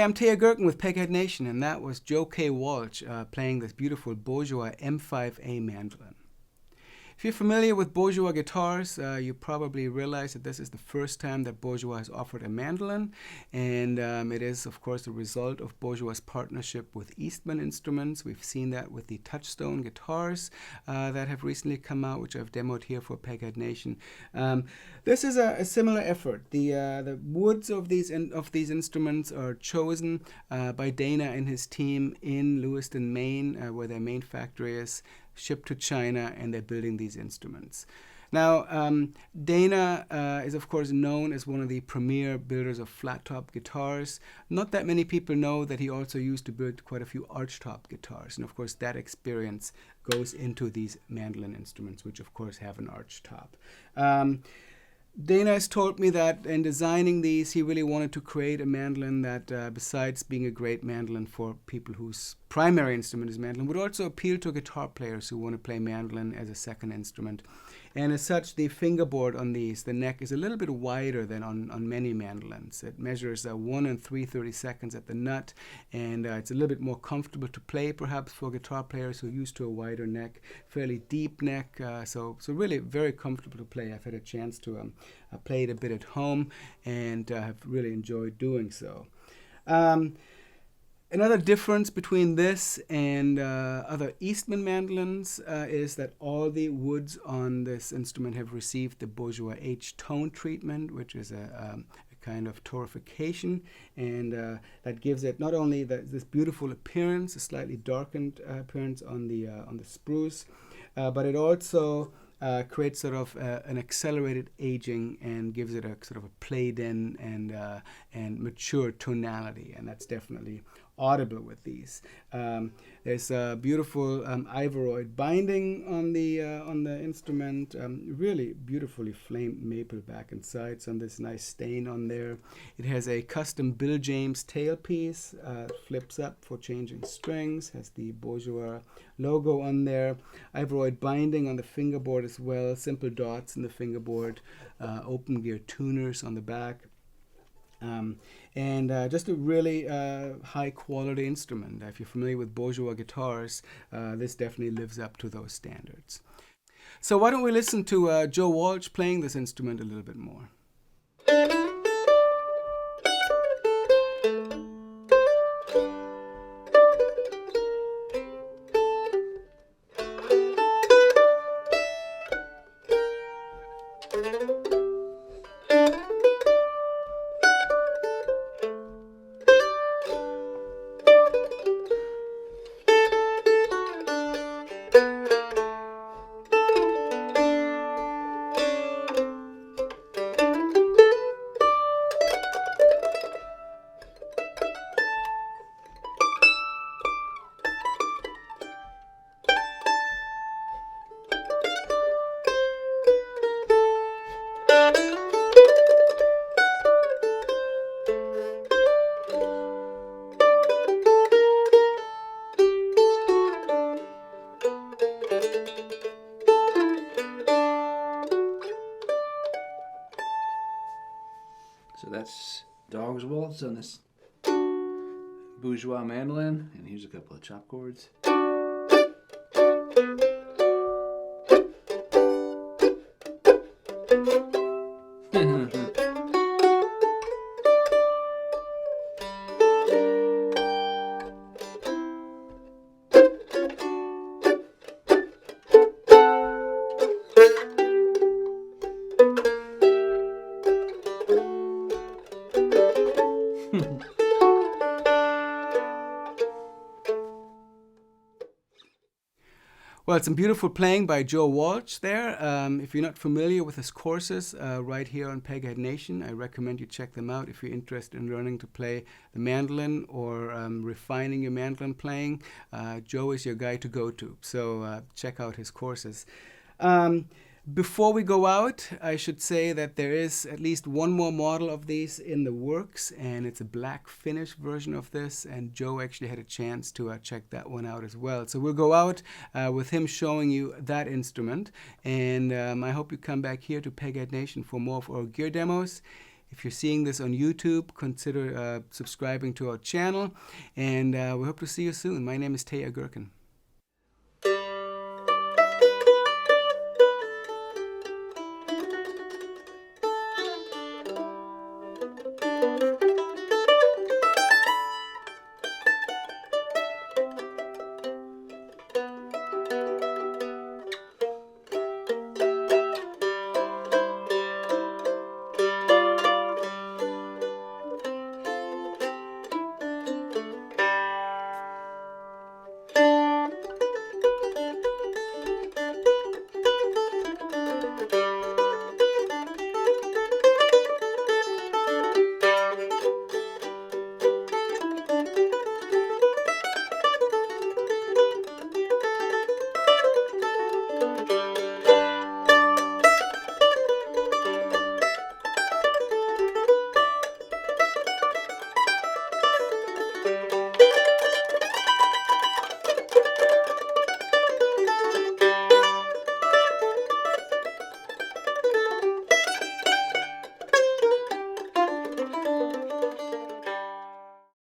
Hi, I'm Teja Gerken with Peghead Nation, and that was Joe K. Walsh playing this beautiful Bourgeois M5A mandolin. If you're familiar with Bourgeois Guitars, you probably realize that this is the first time that Bourgeois has offered a mandolin, and it is, of course, a result of Bourgeois' partnership with Eastman instruments. We've seen that with the Touchstone guitars that have recently come out, which I've demoed here for Peghead Nation. This is a similar effort. The woods of these instruments are chosen by Dana and his team in Lewiston, Maine, where their main factory is, shipped to China, and they're building these instruments. Now, Dana is, of course, known as one of the premier builders of flat-top guitars. Not that many people know that he also used to build quite a few arch-top guitars. And, of course, that experience goes into these mandolin instruments, which, of course, have an arch top. Dana has told me that in designing these, he really wanted to create a mandolin that, besides being a great mandolin for people whose primary instrument is mandolin, would also appeal to guitar players who want to play mandolin as a second instrument. And as such, the fingerboard on these, the neck, is a little bit wider than on many mandolins. It measures 1 3/32 at the nut, and it's a little bit more comfortable to play, perhaps, for guitar players who are used to a wider neck, fairly deep neck, so really very comfortable to play. I've had a chance to play it a bit at home, and have really enjoyed doing so. Another difference between this and other Eastman mandolins is that all the woods on this instrument have received the Bourgeois Aged Tone treatment, which is a kind of torrefication, and that gives it not only this beautiful appearance, a slightly darkened appearance on the spruce, but it also creates sort of an accelerated aging and gives it a sort of a played-in and mature tonality, and that's definitely audible with these. There's a beautiful Ivoroid binding on the instrument, really beautifully flamed maple back and sides on this nice stain on there. It has a custom Bill James tailpiece, flips up for changing strings, has the Bourgeois logo on there, Ivoroid binding on the fingerboard as well, simple dots in the fingerboard, open gear tuners on the back. And just a really high quality instrument. If you're familiar with Bourgeois guitars, this definitely lives up to those standards. So why don't we listen to Joe Walsh playing this instrument a little bit more. So that's Dawg's Waltz on this Bourgeois mandolin, and here's a couple of chop chords. Well, some beautiful playing by Joe Walsh there. If you're not familiar with his courses right here on Peghead Nation, I recommend you check them out if you're interested in learning to play the mandolin or refining your mandolin playing. Joe is your guy to go to, so check out his courses. Before we go out, I should say that there is at least one more model of these in the works, and it's a black finish version of this, and Joe actually had a chance to check that one out as well. So we'll go out with him showing you that instrument, and I hope you come back here to Peghead Nation for more of our gear demos. If you're seeing this on YouTube, consider subscribing to our channel, and we hope to see you soon. My name is Teja Gerken.